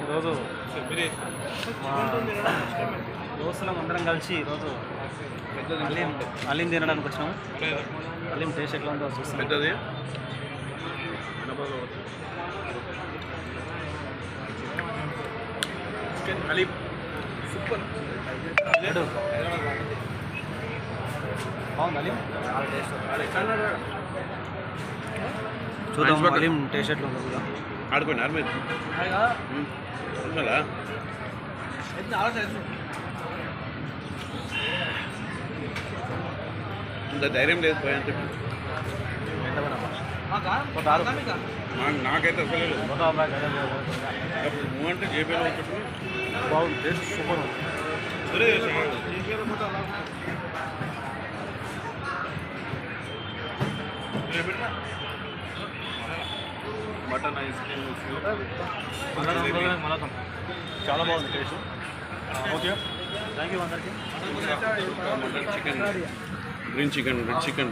ఈరోజు మా దోస్తులం అందరం కలిసి ఈరోజు అలీం తినడానికి వచ్చినాము. అలీం టేస్ట్ ఎట్లా ఉందో చూస్తాం. సూపర్ బాగుంది అలీం. చూద్దాం అలీం టేస్ట్ ఎట్లా ఉందో చూద్దాం. ఆడుకోండి మీరు ఇంత ధైర్యం లేదు పోయని చెప్పి నాకైతే అసలు లేదు. నువ్వు అంటే జేబీలో వచ్చి బాగుంది టేస్ట్ సూపర్ ఉంది. మటన్ ఐస్ క్రీమ్ చాలా బాగుంది టేస్ట్. ఓకే థ్యాంక్ యూ అందరికీ. Mutton chicken green chicken red chicken